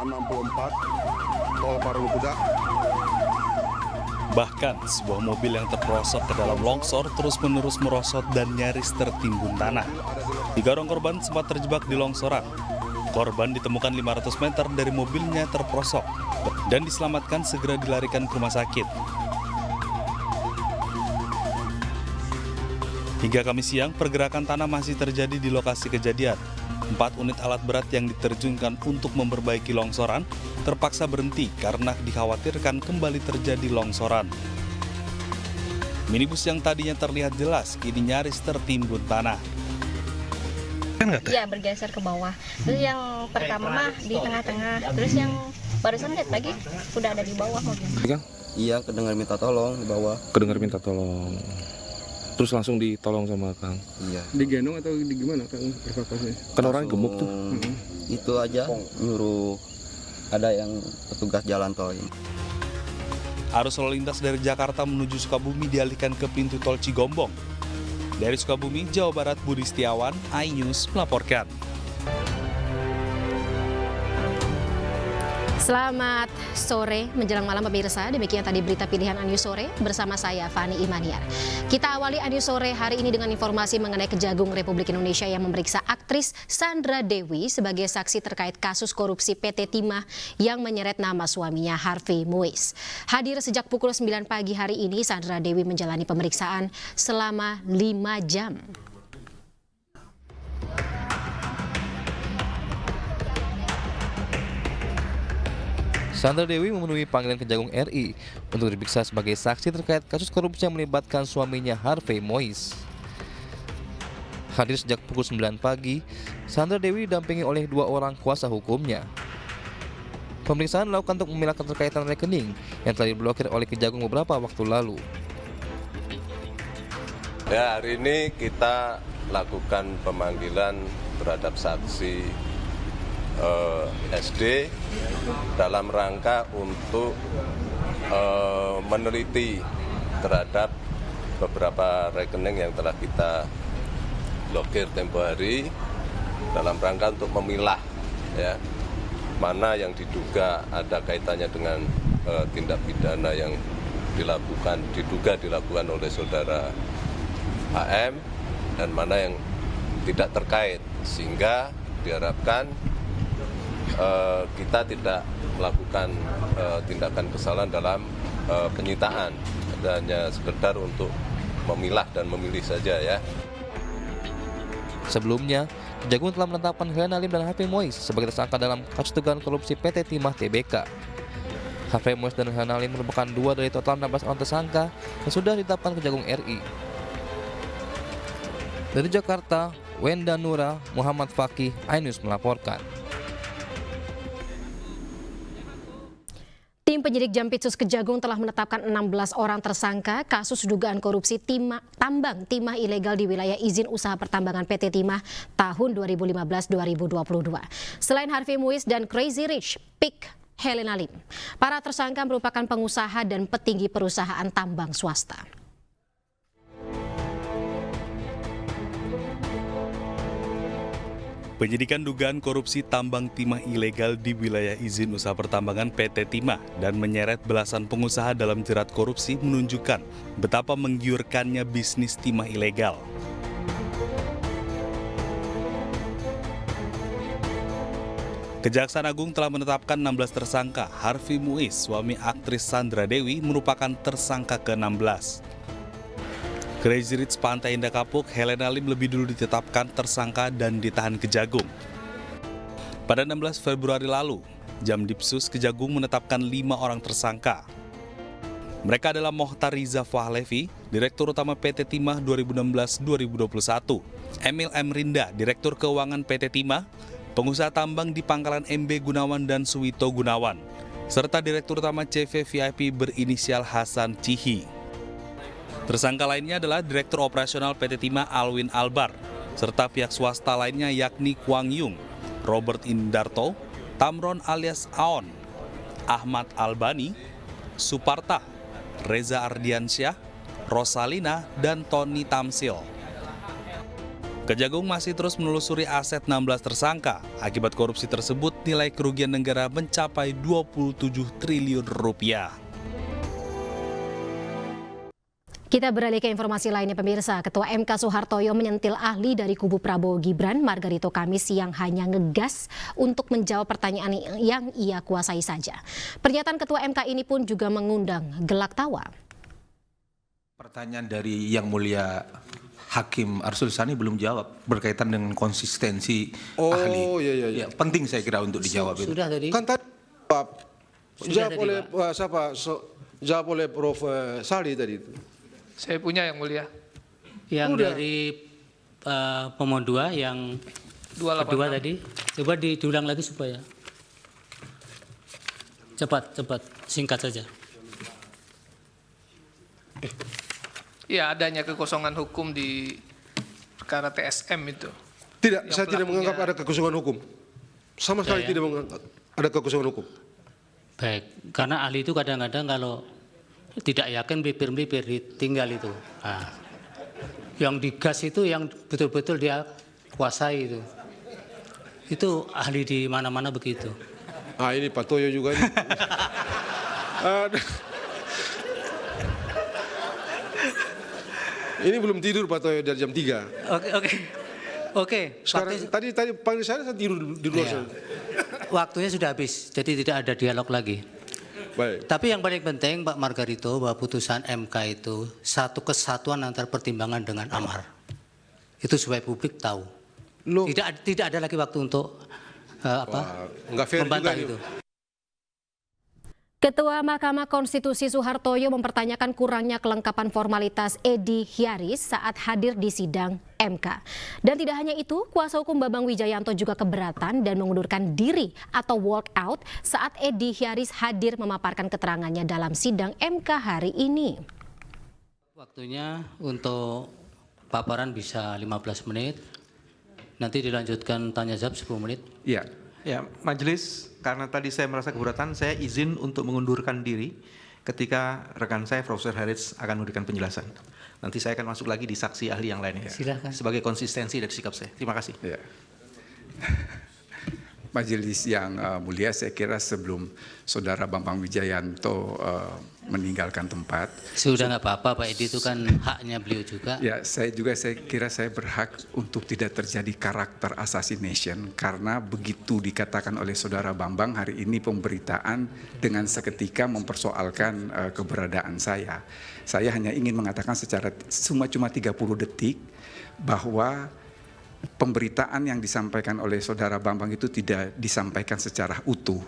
64 tol Parung Kuda. Bahkan sebuah mobil yang terperosok ke dalam longsor terus-menerus merosot dan nyaris tertimbun tanah. 3 orang korban sempat terjebak di longsoran. Korban ditemukan 500 meter dari mobilnya terperosok dan diselamatkan segera dilarikan ke rumah sakit. Hingga Kamis siang, pergerakan tanah masih terjadi di lokasi kejadian. 4 unit alat berat yang diterjunkan untuk memperbaiki longsoran terpaksa berhenti karena dikhawatirkan kembali terjadi longsoran. Minibus yang tadinya terlihat jelas kini nyaris tertimbun tanah. Iya, bergeser ke bawah. Terus yang pertama mah di tengah-tengah. Terus yang barusan lihat lagi udah ada di bawah mobil. Iya, kedengar minta tolong di bawah. Kedengar minta tolong. Terus langsung ditolong sama Kang. Iya. Digendong atau di gimana Kang evakuasinya? Kan orang gemuk tuh. Itu aja nyuruh ada yang petugas jalan tol ini. Arus lalu lintas dari Jakarta menuju Sukabumi dialihkan ke pintu tol Cigombong. Dari Sukabumi, Jawa Barat, Budi Setiawan, iNews melaporkan. Selamat sore menjelang malam pemirsa, demikian tadi berita pilihan iNews sore bersama saya Fani Imaniar. Kita awali iNews sore hari ini dengan informasi mengenai Kejagung Republik Indonesia yang memeriksa aktris Sandra Dewi sebagai saksi terkait kasus korupsi PT Timah yang menyeret nama suaminya Harvey Muiz. Hadir sejak pukul 9 pagi hari ini, Sandra Dewi menjalani pemeriksaan selama 5 jam. Sandra Dewi memenuhi panggilan Kejagung RI untuk diperiksa sebagai saksi terkait kasus korupsi yang melibatkan suaminya Harvey Muiz. Hadir sejak pukul 9 pagi, Sandra Dewi didampingi oleh 2 orang kuasa hukumnya. Pemeriksaan dilakukan untuk memilah keterkaitan rekening yang telah diblokir oleh Kejagung beberapa waktu lalu. Ya, hari ini kita lakukan pemanggilan terhadap saksi SD dalam rangka untuk meneliti terhadap beberapa rekening yang telah kita blokir tempo hari dalam rangka untuk memilah ya mana yang diduga ada kaitannya dengan tindak pidana yang diduga dilakukan oleh saudara HM dan mana yang tidak terkait, sehingga diharapkan kita tidak melakukan tindakan kesalahan dalam penyitaan, hanya sekedar untuk memilah dan memilih saja ya. Sebelumnya, Kejagung telah menetapkan Helena Lim dan Harvey Muiz sebagai tersangka dalam kasus dugaan korupsi PT Timah Tbk. Harvey Muiz dan Helena Lim merupakan 2 dari total 16 orang tersangka yang sudah ditetapkan Kejagung RI. Dari Jakarta, Wenda Nura, Muhammad Fakih, iNews melaporkan. Tim penyidik Jampitsus Kejagung telah menetapkan 16 orang tersangka kasus dugaan korupsi tambang timah ilegal di wilayah izin usaha pertambangan PT Timah tahun 2015-2022. Selain Harvey Muiz dan Crazy Rich Pig Helena Lim, para tersangka merupakan pengusaha dan petinggi perusahaan tambang swasta. Penyidikan dugaan korupsi tambang timah ilegal di wilayah izin usaha pertambangan PT Timah dan menyeret belasan pengusaha dalam jerat korupsi menunjukkan betapa menggiurkannya bisnis timah ilegal. Kejaksaan Agung telah menetapkan 16 tersangka. Harvey Muiz, suami aktris Sandra Dewi, merupakan tersangka ke-16. Crazy Rich Pantai Indah Kapuk, Helena Lim lebih dulu ditetapkan tersangka dan ditahan Kejagung. Pada 16 Februari lalu, Jamdipsus Kejagung menetapkan 5 orang tersangka. Mereka adalah Mohtar Riza Fahlevi, Direktur Utama PT Timah 2016-2021, Emil M. Rinda, Direktur Keuangan PT Timah, pengusaha tambang di Pangkalan MB Gunawan dan Suwito Gunawan, serta Direktur Utama CV VIP berinisial Hasan Cihi. Tersangka lainnya adalah Direktur Operasional PT Timah Alwin Albar, serta pihak swasta lainnya yakni Kwang Yung, Robert Indarto, Tamron alias Aon, Ahmad Albani, Suparta, Reza Ardiansyah, Rosalina, dan Tony Tamsil. Kejagung masih terus menelusuri aset 16 tersangka. Akibat korupsi tersebut, nilai kerugian negara mencapai 27 triliun rupiah. Kita beralih ke informasi lainnya pemirsa. Ketua MK Soehartoyo menyentil ahli dari kubu Prabowo Gibran, Margarito Kamis, yang hanya ngegas untuk menjawab pertanyaan yang ia kuasai saja. Pernyataan Ketua MK ini pun juga mengundang gelak tawa. Pertanyaan dari Yang Mulia Hakim Arsul Sani belum jawab berkaitan dengan konsistensi ahli. Oh iya. Ya, penting saya kira untuk dijawab itu. Sudah tadi. Kan tadi jawab oleh jawab oleh Prof. Sali tadi itu. Saya punya Yang Mulia. Yang dari pemohon 2 yang kedua tadi. Coba diulang lagi supaya cepat, singkat saja. Ya, adanya kekosongan hukum di perkara TSM itu. Tidak, saya tidak menganggap ada kekosongan hukum. Sama sekali tidak menganggap ada kekosongan hukum. Baik, karena ahli itu kadang-kadang kalau tidak yakin melipir-melipir ditinggal itu. Nah, yang digas itu yang betul-betul dia kuasai itu. Itu ahli di mana-mana begitu. Ah, ini Pak Toyo juga ini. Ini belum tidur Pak Toyo dari jam 3. Oke. Sekarang tadi panggil saya tidur di luar sana. Waktunya sudah habis, jadi tidak ada dialog lagi. Baik. Tapi yang paling penting Pak Margarito, bahwa putusan MK itu satu kesatuan antara pertimbangan dengan amar. Itu supaya publik tahu. Tidak ada lagi waktu untuk membantah itu. Ketua Mahkamah Konstitusi Soehartoyo mempertanyakan kurangnya kelengkapan formalitas Edi Hiaris saat hadir di sidang MK. Dan tidak hanya itu, kuasa hukum Bambang Wijayanto juga keberatan dan mengundurkan diri atau walk out saat Edi Hiaris hadir memaparkan keterangannya dalam sidang MK hari ini. Waktunya untuk paparan bisa 15 menit, nanti dilanjutkan tanya jawab 10 menit. Ya, majelis, karena tadi saya merasa keberatan, saya izin untuk mengundurkan diri ketika rekan saya Profesor Haris akan memberikan penjelasan. Nanti saya akan masuk lagi di saksi ahli yang lainnya. Silakan. Sebagai konsistensi dari sikap saya. Terima kasih. Ya. Majelis yang mulia, saya kira sebelum Saudara Bambang Wijayanto meninggalkan tempat. Sudah nggak apa-apa Pak Edi, itu kan haknya beliau juga. Ya, saya kira saya berhak untuk tidak terjadi karakter assassination karena begitu dikatakan oleh Saudara Bambang hari ini pemberitaan dengan seketika mempersoalkan keberadaan saya. Saya hanya ingin mengatakan secara cuma 30 detik bahwa pemberitaan yang disampaikan oleh Saudara Bambang itu tidak disampaikan secara utuh.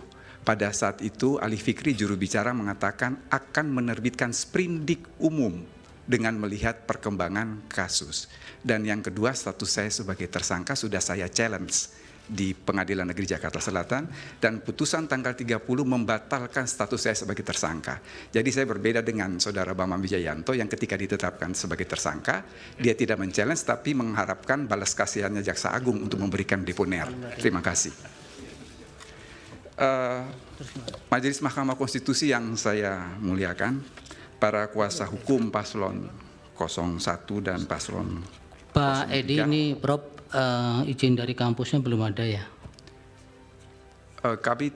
Pada saat itu Ali Fikri juru bicara mengatakan akan menerbitkan sprindik umum dengan melihat perkembangan kasus. Dan yang kedua, status saya sebagai tersangka sudah saya challenge di Pengadilan Negeri Jakarta Selatan dan putusan tanggal 30 membatalkan status saya sebagai tersangka. Jadi saya berbeda dengan Saudara Bambang Wijayanto yang ketika ditetapkan sebagai tersangka, dia tidak men-challenge tapi mengharapkan balas kasihannya Jaksa Agung untuk memberikan deponer. Terima kasih. Majelis Mahkamah Konstitusi yang saya muliakan, para kuasa hukum paslon 01 dan paslon 03. Pak Edi, ini Prof, izin dari kampusnya belum ada ya? Kami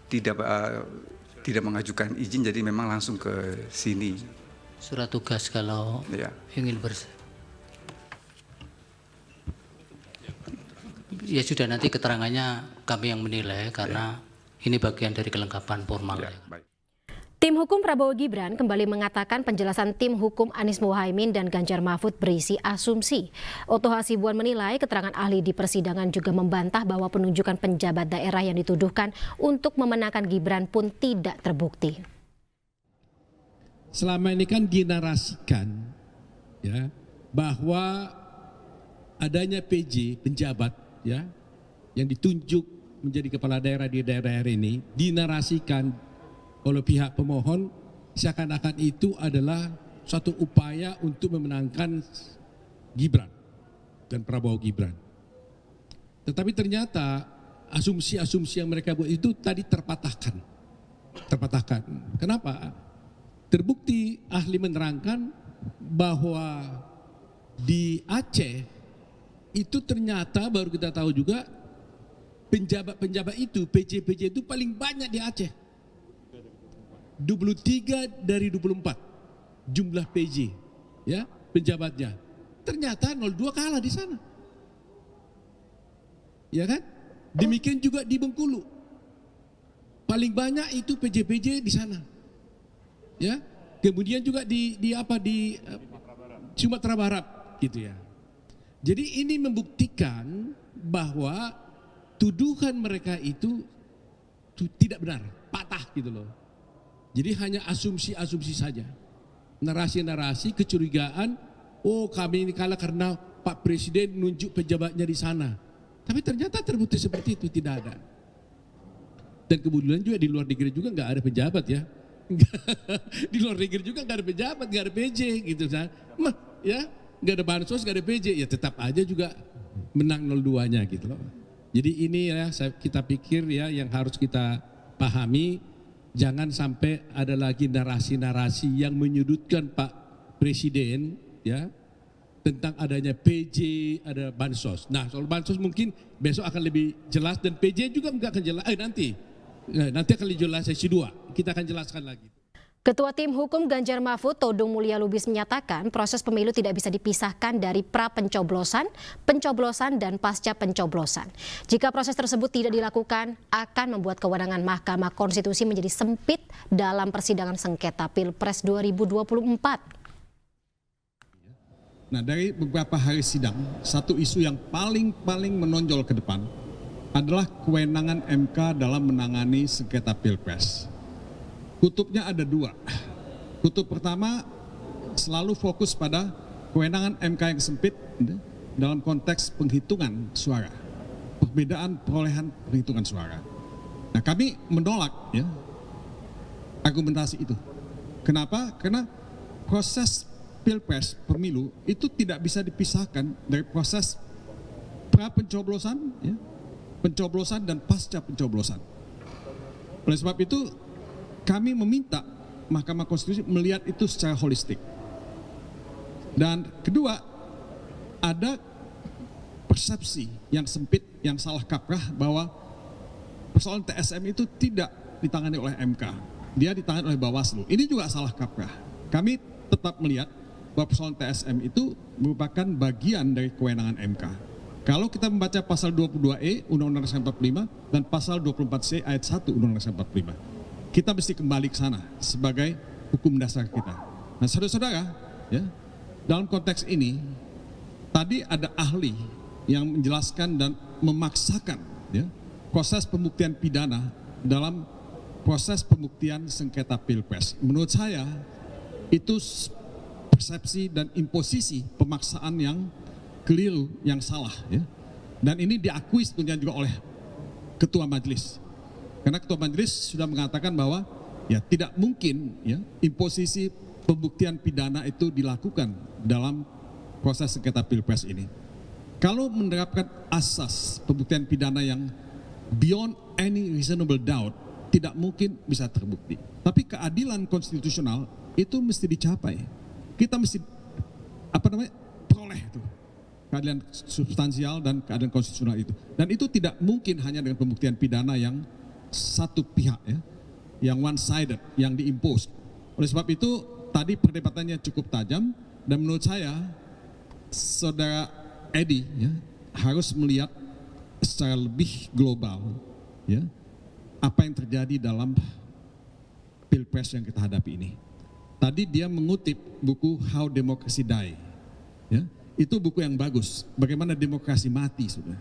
tidak mengajukan izin, jadi memang langsung ke sini. Surat tugas kalau ingin ya sudah, nanti keterangannya kami yang menilai karena ini bagian dari kelengkapan formal. Baik. Tim hukum Prabowo Gibran kembali mengatakan penjelasan tim hukum Anies Muhaimin dan Ganjar Mahfud berisi asumsi. Oto Hasibuan menilai keterangan ahli di persidangan juga membantah bahwa penunjukan penjabat daerah yang dituduhkan untuk memenangkan Gibran pun tidak terbukti. Selama ini kan dinarasikan ya bahwa adanya PJ penjabat ya yang ditunjuk menjadi kepala daerah di daerah ini dinarasikan oleh pihak pemohon seakan-akan itu adalah suatu upaya untuk memenangkan Gibran dan Prabowo Gibran. Tetapi ternyata asumsi-asumsi yang mereka buat itu tadi terpatahkan. Kenapa? Terbukti ahli menerangkan bahwa di Aceh itu ternyata baru kita tahu juga penjabat-penjabat itu, PJ itu paling banyak di Aceh. 23 dari 24 jumlah PJ, ya, penjabatnya. Ternyata 02 kalah di sana. Ya kan? Demikian juga di Bengkulu. Paling banyak itu PJ di sana. Ya. Kemudian juga di Sumatera Barat gitu ya. Jadi ini membuktikan bahwa tuduhan mereka itu tidak benar, patah gitu loh. Jadi hanya asumsi-asumsi saja. Narasi-narasi kecurigaan, oh kami ini kalah karena Pak Presiden nunjuk pejabatnya di sana. Tapi ternyata terbukti seperti itu, tidak ada. Dan kemudian juga di luar negeri juga nggak ada pejabat ya. Di luar negeri juga nggak ada pejabat, nggak ada PJ gitu kan. Ya, nggak ada bansos, nggak ada PJ, ya tetap aja juga menang 02-nya gitu loh. Jadi ini ya kita pikir ya yang harus kita pahami, jangan sampai ada lagi narasi-narasi yang menyudutkan Pak Presiden ya tentang adanya PJ, ada bansos. Nah soal bansos mungkin besok akan lebih jelas dan PJ juga nggak akan jelas. Nanti akan dijelas sesi 2. Kita akan jelaskan lagi. Ketua Tim Hukum Ganjar Mahfud Todung Mulya Lubis menyatakan proses pemilu tidak bisa dipisahkan dari pra-pencoblosan, pencoblosan, dan pasca pencoblosan. Jika proses tersebut tidak dilakukan, akan membuat kewenangan Mahkamah Konstitusi menjadi sempit dalam persidangan sengketa Pilpres 2024. Nah, dari beberapa hari sidang, satu isu yang paling menonjol ke depan adalah kewenangan MK dalam menangani sengketa Pilpres. Kutubnya ada 2. Kutub pertama selalu fokus pada kewenangan MK yang sempit dalam konteks penghitungan suara, perbedaan perolehan penghitungan suara. Nah, kami menolak ya argumentasi itu. Kenapa? Karena proses Pilpres, pemilu itu tidak bisa dipisahkan dari proses pra-pencoblosan, ya, pencoblosan dan pasca pencoblosan. Oleh sebab itu, kami meminta Mahkamah Konstitusi melihat itu secara holistik. Dan kedua, ada persepsi yang sempit, yang salah kaprah bahwa persoalan TSM itu tidak ditangani oleh MK. Dia ditangani oleh Bawaslu. Ini juga salah kaprah. Kami tetap melihat bahwa persoalan TSM itu merupakan bagian dari kewenangan MK. Kalau kita membaca pasal 22E Undang-Undang Dasar 45 dan pasal 24C ayat 1 Undang-Undang Dasar 45. Kita mesti kembali ke sana sebagai hukum dasar kita. Nah, saudara-saudara, ya, dalam konteks ini tadi ada ahli yang menjelaskan dan memaksakan ya, proses pembuktian pidana dalam proses pembuktian sengketa Pilpres. Menurut saya itu persepsi dan imposisi pemaksaan yang keliru, yang salah ya. Dan ini diakui sebetulnya juga oleh Ketua Majelis. Karena Ketua Majelis sudah mengatakan bahwa ya tidak mungkin ya imposisi pembuktian pidana itu dilakukan dalam proses sengketa Pilpres ini. Kalau menerapkan asas pembuktian pidana yang beyond any reasonable doubt, tidak mungkin bisa terbukti. Tapi keadilan konstitusional itu mesti dicapai. Kita mesti peroleh itu keadilan substansial dan keadilan konstitusional itu. Dan itu tidak mungkin hanya dengan pembuktian pidana yang satu pihak ya, yang one sided, yang diimpose. Oleh sebab itu tadi perdebatannya cukup tajam dan menurut saya Saudara Edi ya, harus melihat secara lebih global ya apa yang terjadi dalam Pilpres yang kita hadapi ini. Tadi dia mengutip buku How Democracy Die. Ya, itu buku yang bagus. Bagaimana demokrasi mati sudah.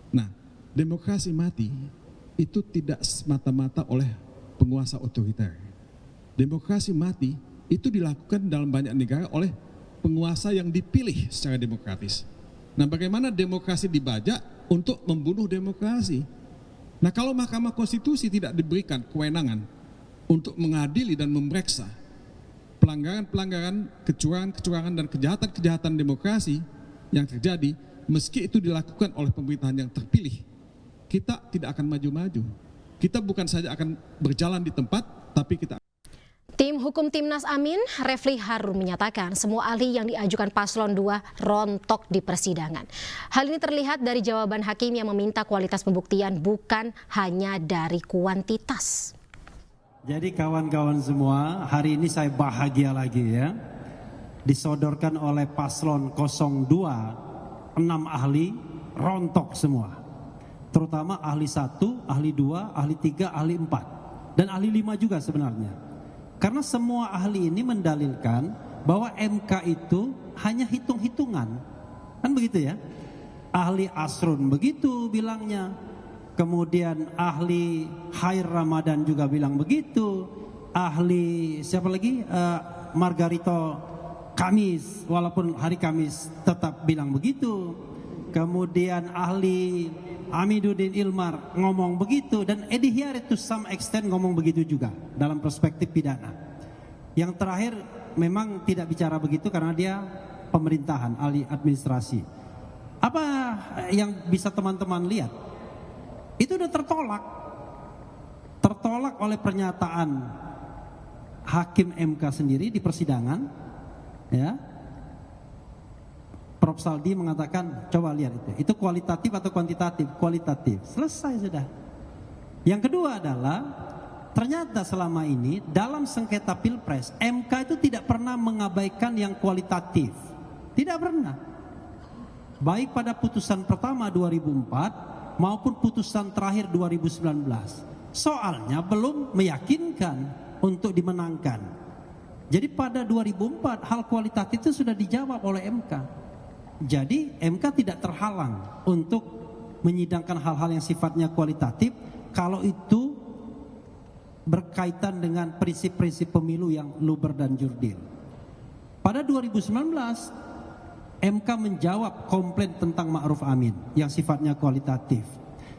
Nah, demokrasi mati itu tidak semata-mata oleh penguasa otoriter. Demokrasi mati itu dilakukan dalam banyak negara oleh penguasa yang dipilih secara demokratis. Nah, bagaimana demokrasi dibajak untuk membunuh demokrasi? Nah, kalau Mahkamah Konstitusi tidak diberikan kewenangan untuk mengadili dan memeriksa pelanggaran-pelanggaran, kecurangan-kecurangan dan kejahatan-kejahatan demokrasi yang terjadi, meski itu dilakukan oleh pemerintahan yang terpilih, kita tidak akan maju-maju. Kita bukan saja akan berjalan di tempat, tapi kita Tim hukum Timnas Amin, Refli Harun menyatakan semua ahli yang diajukan paslon 2 rontok di persidangan. Hal ini terlihat dari jawaban hakim yang meminta kualitas pembuktian bukan hanya dari kuantitas. Jadi kawan-kawan semua, hari ini saya bahagia lagi ya. Disodorkan oleh paslon 02, 6 ahli rontok semua. Terutama ahli 1, ahli 2, ahli 3, ahli 4. Dan ahli 5 juga sebenarnya. Karena semua ahli ini mendalilkan bahwa MK itu hanya hitung-hitungan. Kan begitu ya? Ahli Asrun begitu bilangnya. Kemudian ahli Khair Ramadan juga bilang begitu. Ahli siapa lagi? Margarito Kamis, walaupun hari Kamis tetap bilang begitu. Kemudian ahli Amiduddin Ilmar ngomong begitu, dan Edi Hiari to some extent ngomong begitu juga dalam perspektif pidana. Yang terakhir memang tidak bicara begitu karena dia pemerintahan, ahli administrasi. Apa yang bisa teman-teman lihat? Itu udah tertolak oleh pernyataan hakim MK sendiri di persidangan, ya. Prof. Saldi mengatakan, coba lihat itu kualitatif atau kuantitatif? Kualitatif. Selesai sudah. Yang kedua adalah, ternyata selama ini dalam sengketa Pilpres, MK itu tidak pernah mengabaikan yang kualitatif. Tidak pernah. Baik pada putusan pertama 2004 maupun putusan terakhir 2019. Soalnya belum meyakinkan untuk dimenangkan. Jadi pada 2004 hal kualitatif itu sudah dijawab oleh MK. Jadi MK tidak terhalang untuk menyidangkan hal-hal yang sifatnya kualitatif kalau itu berkaitan dengan prinsip-prinsip pemilu yang luber dan jurdil. Pada 2019 MK menjawab komplain tentang Ma'ruf Amin yang sifatnya kualitatif.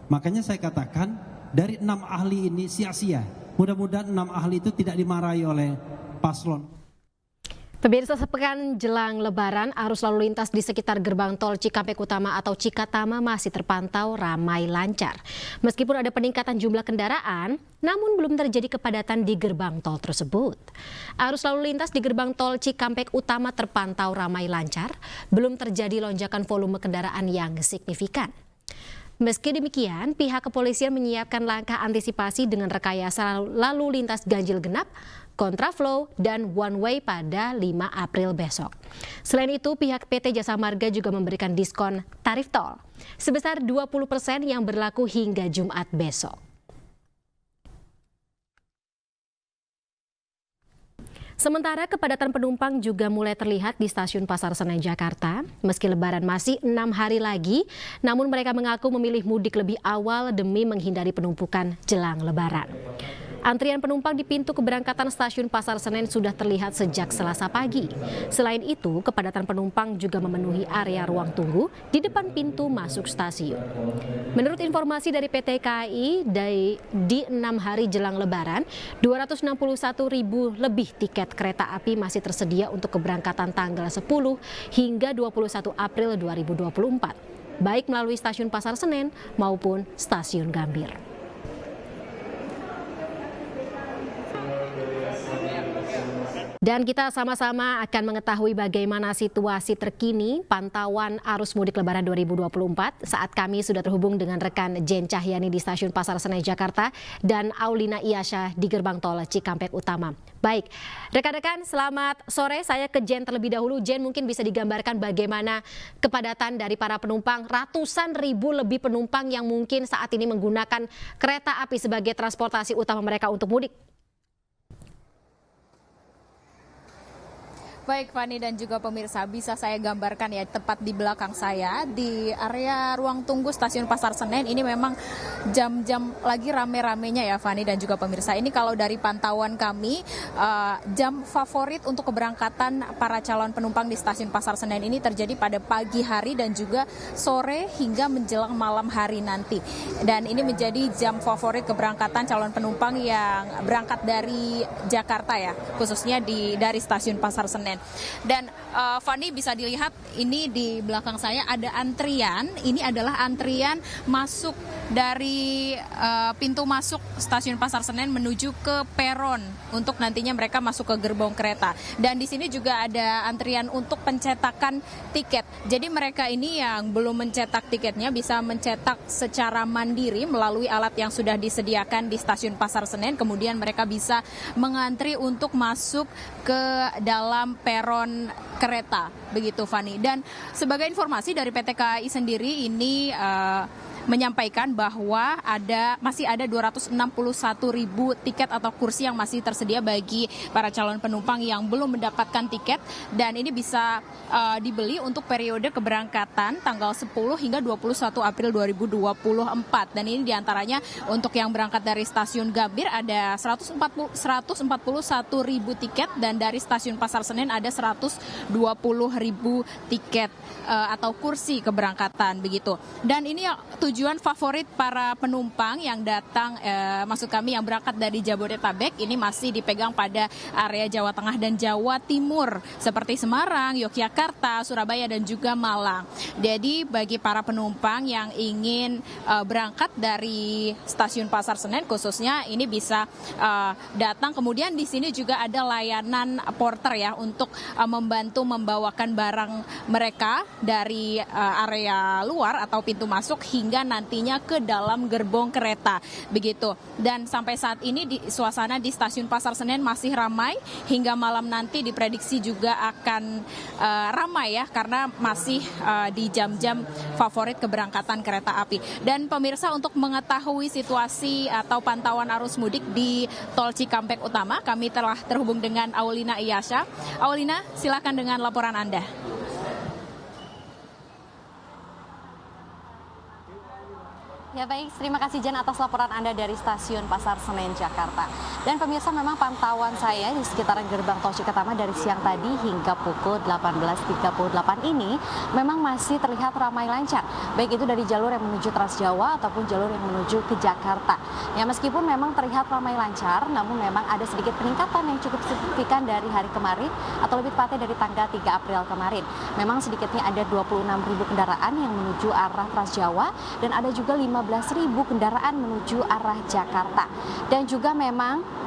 Makanya saya katakan dari 6 ahli ini sia-sia. Mudah-mudahan 6 ahli itu tidak dimarahi oleh paslon. Pemirsa, sepekan jelang Lebaran, arus lalu lintas di sekitar gerbang tol Cikampek Utama atau Cikatama masih terpantau ramai lancar. Meskipun ada peningkatan jumlah kendaraan, namun belum terjadi kepadatan di gerbang tol tersebut. Arus lalu lintas di gerbang tol Cikampek Utama terpantau ramai lancar, belum terjadi lonjakan volume kendaraan yang signifikan. Meski demikian, pihak kepolisian menyiapkan langkah antisipasi dengan rekayasa lalu lintas ganjil genap, kontraflow, dan one way pada 5 April besok. Selain itu, pihak PT Jasa Marga juga memberikan diskon tarif tol sebesar 20% yang berlaku hingga Jumat besok. Sementara kepadatan penumpang juga mulai terlihat di stasiun Pasar Senen Jakarta. Meski Lebaran masih 6 hari lagi, namun mereka mengaku memilih mudik lebih awal demi menghindari penumpukan jelang Lebaran. Antrian penumpang di pintu keberangkatan stasiun Pasar Senen sudah terlihat sejak Selasa pagi. Selain itu, kepadatan penumpang juga memenuhi area ruang tunggu di depan pintu masuk stasiun. Menurut informasi dari PT KAI, di 6 hari jelang Lebaran, 261.000 lebih tiket kereta api masih tersedia untuk keberangkatan tanggal 10 hingga 21 April 2024, baik melalui stasiun Pasar Senen maupun stasiun Gambir. Dan kita sama-sama akan mengetahui bagaimana situasi terkini pantauan arus mudik Lebaran 2024 saat kami sudah terhubung dengan rekan Jen Cahyani di stasiun Pasar Senen Jakarta dan Aulina Iyasha di gerbang tol Cikampek Utama. Baik, rekan-rekan, selamat sore. Saya ke Jen terlebih dahulu. Jen, mungkin bisa digambarkan bagaimana kepadatan dari para penumpang, ratusan ribu lebih penumpang yang mungkin saat ini menggunakan kereta api sebagai transportasi utama mereka untuk mudik. Baik, Fani dan juga pemirsa, bisa saya gambarkan ya tepat di belakang saya di area ruang tunggu stasiun Pasar Senen. Ini memang jam-jam lagi rame-ramenya ya Fani dan juga pemirsa. Ini kalau dari pantauan kami, jam favorit untuk keberangkatan para calon penumpang di stasiun Pasar Senen ini terjadi pada pagi hari dan juga sore hingga menjelang malam hari nanti. Dan ini menjadi jam favorit keberangkatan calon penumpang yang berangkat dari Jakarta ya, khususnya dari stasiun Pasar Senen. Dan Fani bisa dilihat ini di belakang saya ada antrian. Ini adalah antrian masuk dari pintu masuk stasiun Pasar Senen menuju ke peron untuk nantinya mereka masuk ke gerbong kereta. Dan di sini juga ada antrian untuk pencetakan tiket. Jadi mereka ini yang belum mencetak tiketnya bisa mencetak secara mandiri melalui alat yang sudah disediakan di stasiun Pasar Senen. Kemudian mereka bisa mengantri untuk masuk ke dalam peron kereta, begitu Fani. Dan sebagai informasi dari PT KAI sendiri ini menyampaikan bahwa masih ada 261.000 tiket atau kursi yang masih tersedia bagi para calon penumpang yang belum mendapatkan tiket, dan ini bisa dibeli untuk periode keberangkatan tanggal 10 hingga 21 April 2024. Dan ini diantaranya untuk yang berangkat dari stasiun Gambir ada 141.000 tiket, dan dari stasiun Pasar Senen ada 120.000 tiket atau kursi keberangkatan begitu. Dan ini tujuan favorit para penumpang yang datang, maksud kami yang berangkat dari Jabodetabek ini masih dipegang pada area Jawa Tengah dan Jawa Timur seperti Semarang, Yogyakarta, Surabaya dan juga Malang. Jadi bagi para penumpang yang ingin berangkat dari stasiun Pasar Senen khususnya ini bisa datang. Kemudian di sini juga ada layanan porter ya untuk membantu membawakan barang mereka dari area luar atau pintu masuk hingga nantinya ke dalam gerbong kereta begitu. Dan sampai saat ini suasana di stasiun Pasar Senen masih ramai, hingga malam nanti diprediksi juga akan ramai ya karena masih di jam-jam favorit keberangkatan kereta api. Dan pemirsa, untuk mengetahui situasi atau pantauan arus mudik di Tol Cikampek Utama, kami telah terhubung dengan Aulina Iyasha. Aulina, silakan dengan laporan Anda. Ya baik, terima kasih Jan atas laporan Anda dari Stasiun Pasar Senen, Jakarta. Dan pemirsa, memang pantauan saya di sekitaran gerbang tol Cikatama dari siang tadi hingga pukul 18.38 ini memang masih terlihat ramai lancar. Baik itu dari jalur yang menuju Trans Jawa ataupun jalur yang menuju ke Jakarta. Ya meskipun memang terlihat ramai lancar, namun memang ada sedikit peningkatan yang cukup signifikan dari hari kemarin atau lebih tepatnya dari tanggal 3 April kemarin. Memang sedikitnya ada 26.000 kendaraan yang menuju arah Trans Jawa dan ada juga 15.000 kendaraan menuju arah Jakarta. Dan juga memang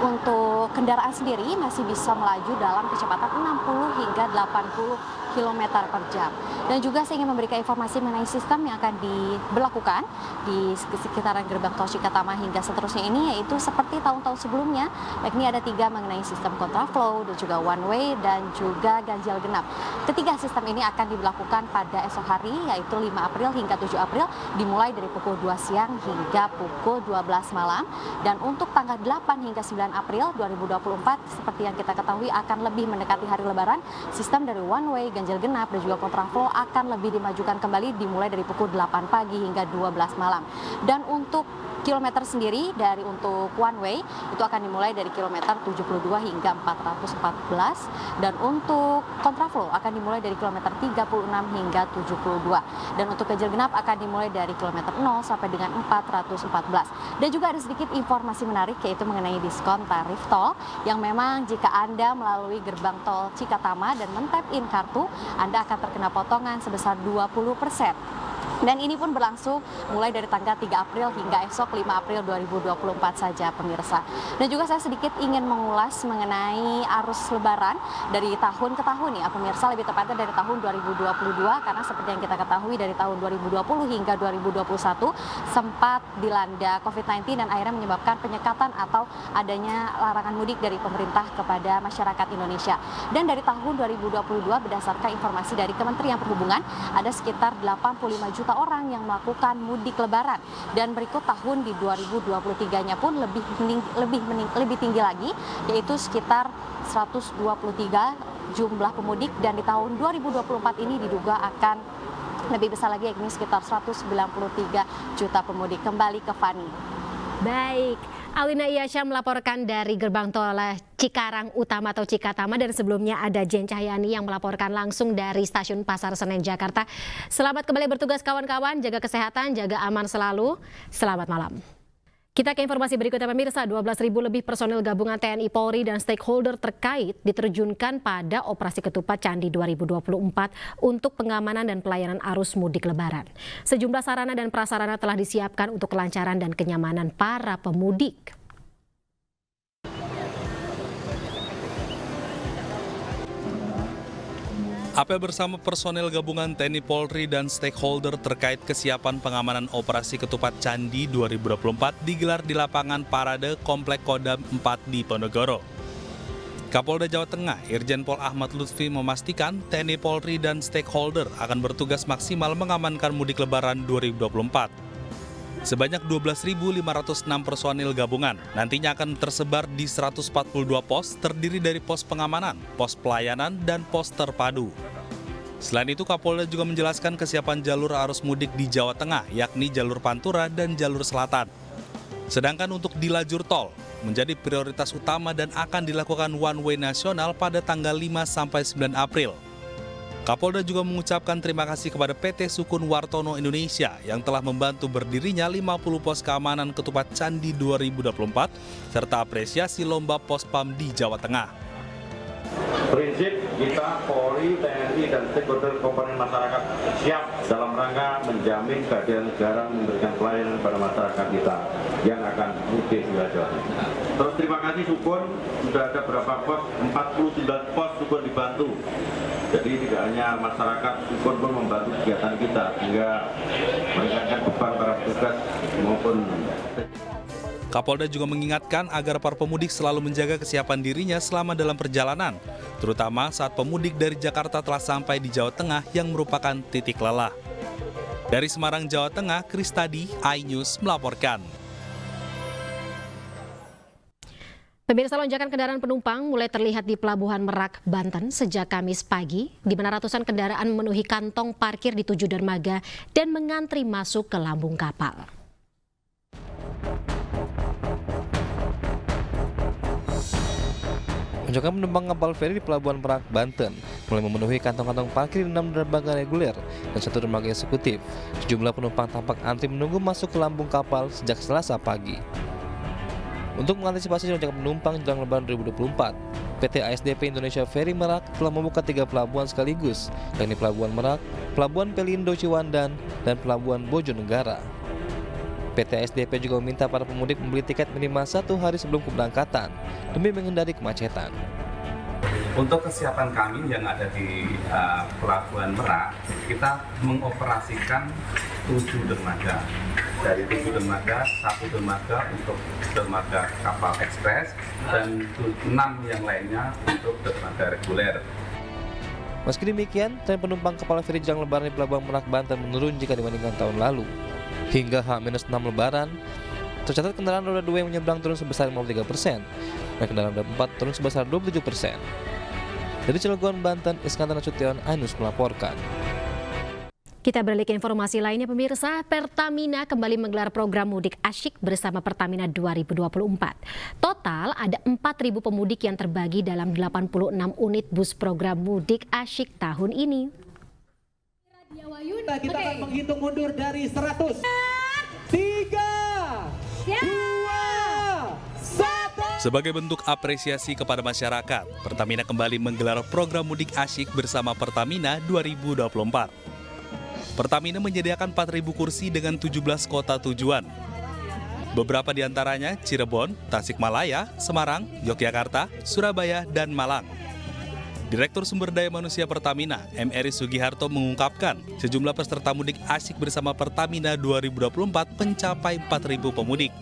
untuk kendaraan sendiri masih bisa melaju dalam kecepatan 60 hingga 80 km per jam. Dan juga saya ingin memberikan informasi mengenai sistem yang akan diberlakukan di sekitaran gerbang tol Cikatama hingga seterusnya ini, yaitu seperti tahun-tahun sebelumnya, yakni ada 3 mengenai sistem kontraflow dan juga one way dan juga ganjil genap. Ketiga sistem ini akan diberlakukan pada esok hari, yaitu 5 April hingga 7 April, dimulai dari pukul 2 siang hingga pukul 12 malam. Dan untuk tanggal 8 hingga 9 April 2024, seperti yang kita ketahui akan lebih mendekati hari Lebaran, sistem dari one way, ganjil genap dan juga kontraflow akan lebih dimajukan kembali dimulai dari pukul 8 pagi hingga 12 malam. Dan untuk kilometer sendiri dari untuk one way itu akan dimulai dari kilometer 72 hingga 414, dan untuk kontraflow akan dimulai dari kilometer 36 hingga 72, dan untuk ganjil genap akan dimulai dari kilometer 0 sampai dengan 414. Dan juga ada sedikit informasi menarik, yaitu mengenai diskon tarif tol yang memang jika Anda melalui gerbang tol Cikatama dan men-tap in kartu, Anda akan terkena potongan sebesar 20%. Dan ini pun berlangsung mulai dari tanggal 3 April hingga esok 5 April 2024 saja pemirsa. Dan juga saya sedikit ingin mengulas mengenai arus lebaran dari tahun ke tahun ya pemirsa, lebih tepatnya dari tahun 2022, karena seperti yang kita ketahui dari tahun 2020 hingga 2021 sempat dilanda COVID-19 dan akhirnya menyebabkan penyekatan atau adanya larangan mudik dari pemerintah kepada masyarakat Indonesia. Dan dari tahun 2022 berdasarkan informasi dari Kementerian Perhubungan ada sekitar 85 juta orang yang melakukan mudik lebaran, dan berikut tahun di 2023-nya pun lebih tinggi lagi, yaitu sekitar 123 jumlah pemudik, dan di tahun 2024 ini diduga akan lebih besar lagi, yakni sekitar 193 juta pemudik. Kembali ke Fani. Baik, Aulina Iyasha melaporkan dari gerbang tol Cikarang Utama atau Cikatama, dan sebelumnya ada Jen Cahyani yang melaporkan langsung dari Stasiun Pasar Senen, Jakarta. Selamat kembali bertugas kawan-kawan, jaga kesehatan, jaga aman selalu. Selamat malam. Kita ke informasi berikutnya pemirsa, 12.000 lebih personil gabungan TNI Polri dan stakeholder terkait diterjunkan pada operasi ketupat Candi 2024 untuk pengamanan dan pelayanan arus mudik lebaran. Sejumlah sarana dan prasarana telah disiapkan untuk kelancaran dan kenyamanan para pemudik. Apel bersama personel gabungan TNI Polri dan stakeholder terkait kesiapan pengamanan operasi ketupat Candi 2024 digelar di lapangan parade Komplek Kodam 4 di Ponorogo. Kapolda Jawa Tengah, Irjen Pol Ahmad Lutfi memastikan TNI Polri dan stakeholder akan bertugas maksimal mengamankan mudik lebaran 2024. Sebanyak 12.506 personil gabungan nantinya akan tersebar di 142 pos terdiri dari pos pengamanan, pos pelayanan, dan pos terpadu. Selain itu, Kapolda juga menjelaskan kesiapan jalur arus mudik di Jawa Tengah, yakni jalur Pantura dan jalur Selatan. Sedangkan untuk di lajur tol, menjadi prioritas utama dan akan dilakukan one way nasional pada tanggal 5-9 April. Kapolda juga mengucapkan terima kasih kepada PT Sukun Wartono Indonesia yang telah membantu berdirinya 50 pos keamanan ketupat Candi 2024 serta apresiasi lomba pospam di Jawa Tengah. Prinsip kita Polri, TNI, dan stakeholder komponen masyarakat siap dalam rangka menjamin kehadiran negara memberikan pelayanan pada masyarakat kita yang akan mudik di Jawa Tengah. Terus terima kasih Sukun, sudah ada berapa pos, 49 pos Sukun dibantu. Jadi tidak hanya masyarakat, Sukun pun membantu kegiatan kita sehingga meringankan beban para petugas maupun. Kapolda juga mengingatkan agar para pemudik selalu menjaga kesiapan dirinya selama dalam perjalanan, terutama saat pemudik dari Jakarta telah sampai di Jawa Tengah yang merupakan titik lelah. Dari Semarang, Jawa Tengah, Kristadi, iNews melaporkan. Pemirsa, lonjakan kendaraan penumpang mulai terlihat di Pelabuhan Merak, Banten sejak Kamis pagi, di mana ratusan kendaraan memenuhi kantong parkir di 7 dermaga dan mengantri masuk ke lambung kapal. Lonjakan penumpang kapal feri di Pelabuhan Merak, Banten mulai memenuhi kantong-kantong parkir di 6 dermaga reguler dan 1 dermaga eksekutif. Sejumlah penumpang tampak antri menunggu masuk ke lambung kapal sejak Selasa pagi. Untuk mengantisipasi lonjakan penumpang jelang Lebaran 2024, PT ASDP Indonesia Ferry Merak telah membuka 3 pelabuhan sekaligus, yakni Pelabuhan Merak, Pelabuhan Pelindo Ciwandan, dan Pelabuhan Bojonegara. PT ASDP juga meminta para pemudik membeli tiket minimal 1 hari sebelum keberangkatan demi menghindari kemacetan. Untuk kesiapan kami yang ada di Pelabuhan Merak, kita mengoperasikan 7 dermaga. Dari 7 dermaga, 1 dermaga untuk dermaga kapal ekspres dan 6 yang lainnya untuk dermaga reguler. Meski demikian, tren penumpang kapal feri jelang Lebaran di Pelabuhan Merak, Banten menurun jika dibandingkan tahun lalu. Hingga H-6 Lebaran, tercatat kendaraan roda 2 yang menyeberang turun sebesar 53%, dan kendaraan roda 4 turun sebesar 27%. Dari Cilegon, Banten, Iskandar Nasution, iNews melaporkan. Kita beralih ke informasi lainnya pemirsa, Pertamina kembali menggelar program mudik asyik bersama Pertamina 2024. Total ada 4.000 pemudik yang terbagi dalam 86 unit bus program mudik asyik tahun ini. Kita akan menghitung mundur dari 100, 3, 2, 1. Sebagai bentuk apresiasi kepada masyarakat, Pertamina kembali menggelar program mudik asyik bersama Pertamina 2024. Pertamina menyediakan 4.000 kursi dengan 17 kota tujuan. Beberapa di antaranya Cirebon, Tasikmalaya, Semarang, Yogyakarta, Surabaya, dan Malang. Direktur Sumber Daya Manusia Pertamina, M. Eri Sugiharto mengungkapkan sejumlah peserta mudik asyik bersama Pertamina 2024 mencapai 4.000 pemudik.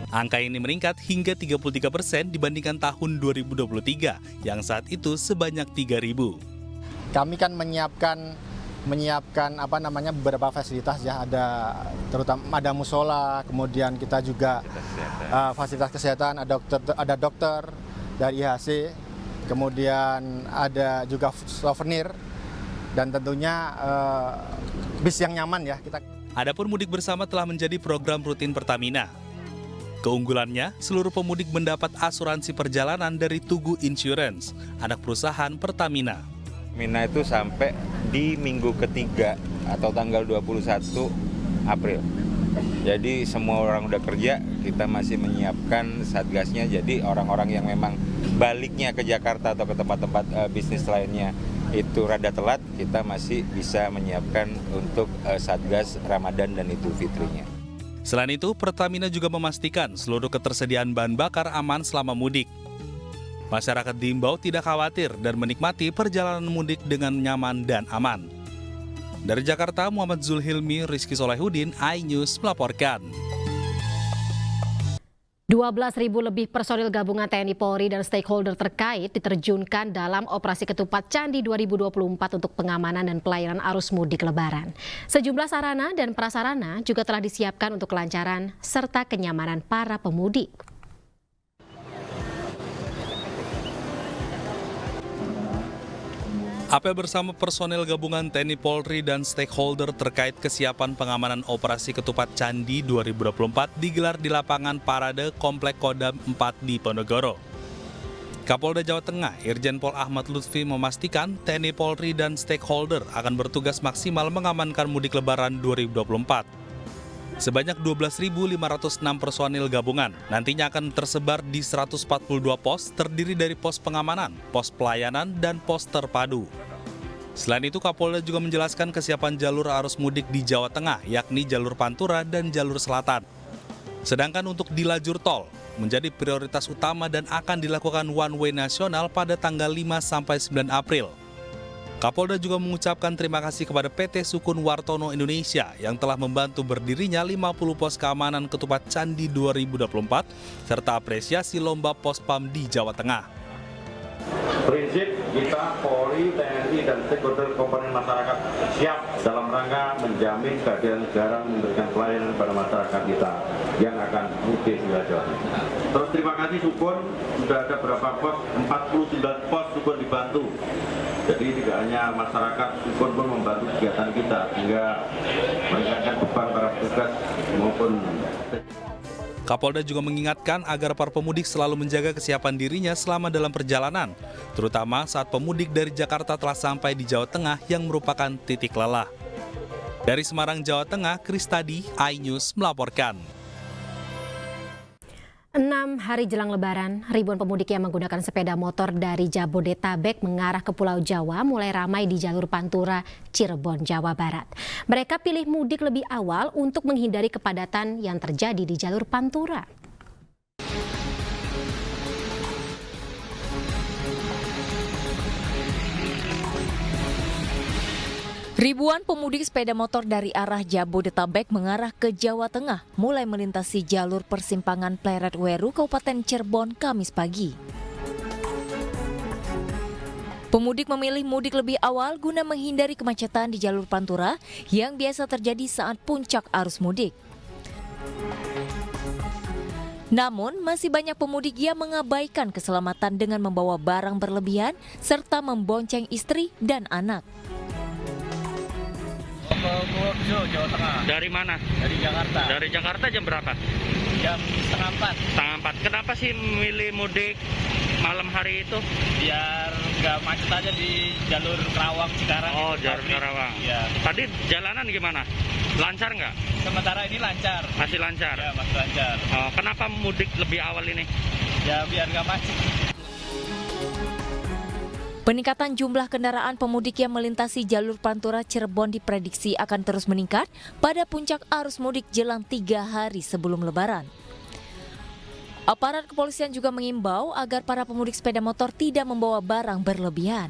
Angka ini meningkat hingga 33% dibandingkan tahun 2023 yang saat itu sebanyak 3.000. Kami kan menyiapkan beberapa fasilitas ya, terutama ada musola, kemudian kita juga fasilitas kesehatan, ada dokter dari IHC, kemudian ada juga souvenir dan tentunya bis yang nyaman ya kita. Adapun mudik bersama telah menjadi program rutin Pertamina. Keunggulannya, seluruh pemudik mendapat asuransi perjalanan dari Tugu Insurance, anak perusahaan Pertamina. Pertamina itu sampai di minggu ketiga atau tanggal 21 April. Jadi semua orang udah kerja, kita masih menyiapkan satgasnya. Jadi orang-orang yang memang baliknya ke Jakarta atau ke tempat-tempat bisnis lainnya itu rada telat, kita masih bisa menyiapkan untuk satgas Ramadan dan Idul Fitrinya. Selain itu, Pertamina juga memastikan seluruh ketersediaan bahan bakar aman selama mudik. Masyarakat diimbau tidak khawatir dan menikmati perjalanan mudik dengan nyaman dan aman. Dari Jakarta, Muhammad Zulhilmi, Rizky Solehudin, iNews melaporkan. 12.000 lebih personil gabungan TNI Polri dan stakeholder terkait diterjunkan dalam operasi ketupat Candi 2024 untuk pengamanan dan pelayanan arus mudik Lebaran. Sejumlah sarana dan prasarana juga telah disiapkan untuk kelancaran serta kenyamanan para pemudik. Apel bersama personel gabungan TNI Polri dan stakeholder terkait kesiapan pengamanan operasi ketupat Candi 2024 digelar di lapangan parade Komplek Kodam 4 di Ponorogo. Kapolda Jawa Tengah, Irjen Pol Ahmad Lutfi memastikan TNI Polri dan stakeholder akan bertugas maksimal mengamankan mudik Lebaran 2024. Sebanyak 12.506 personil gabungan nantinya akan tersebar di 142 pos terdiri dari pos pengamanan, pos pelayanan, dan pos terpadu. Selain itu, Kapolda juga menjelaskan kesiapan jalur arus mudik di Jawa Tengah, yakni jalur Pantura dan jalur Selatan. Sedangkan untuk di lajur tol, menjadi prioritas utama dan akan dilakukan one way nasional pada tanggal 5-9 April. Kapolda juga mengucapkan terima kasih kepada PT Sukun Wartono Indonesia yang telah membantu berdirinya 50 pos keamanan ketupat Candi 2024 serta apresiasi lomba pospam di Jawa Tengah. Prinsip kita, Polri, TNI, dan stakeholder komponen masyarakat siap dalam rangka menjamin kehadiran negara memberikan pelayanan pada masyarakat kita yang akan mudik ke Jawa Tengah. Terus terima kasih Sukun, sudah ada berapa pos, 49 pos Sukun dibantu. Jadi tidak hanya masyarakat, Sukun pun membantu kegiatan kita sehingga meningkatkan beban para petugas maupun. Kapolda juga mengingatkan agar para pemudik selalu menjaga kesiapan dirinya selama dalam perjalanan, terutama saat pemudik dari Jakarta telah sampai di Jawa Tengah yang merupakan titik lelah. Dari Semarang, Jawa Tengah, Kristadi, iNews melaporkan. 6 hari jelang Lebaran, ribuan pemudik yang menggunakan sepeda motor dari Jabodetabek mengarah ke Pulau Jawa mulai ramai di jalur Pantura, Cirebon, Jawa Barat. Mereka pilih mudik lebih awal untuk menghindari kepadatan yang terjadi di jalur Pantura. Ribuan pemudik sepeda motor dari arah Jabodetabek mengarah ke Jawa Tengah mulai melintasi jalur persimpangan Pleret Weru, Kabupaten Cirebon, Kamis pagi. Pemudik memilih mudik lebih awal guna menghindari kemacetan di jalur Pantura yang biasa terjadi saat puncak arus mudik. Namun, masih banyak pemudik yang mengabaikan keselamatan dengan membawa barang berlebihan serta membonceng istri dan anak. Purworejo, Jawa Tengah. Dari mana? Dari Jakarta. Dari Jakarta jam berapa? Jam 3:30. 3:30. Kenapa sih memilih mudik malam hari itu? Biar nggak macet aja di jalur Karawang Cikarang. Oh, jalur Karawang. Ya. Tadi jalanan gimana? Lancar nggak? Sementara ini lancar. Masih lancar? Ya, masih lancar. Oh, kenapa mudik lebih awal ini? Ya, biar nggak macet. Peningkatan jumlah kendaraan pemudik yang melintasi jalur Pantura Cirebon diprediksi akan terus meningkat pada puncak arus mudik jelang 3 hari sebelum Lebaran. Aparat kepolisian juga mengimbau agar para pemudik sepeda motor tidak membawa barang berlebihan.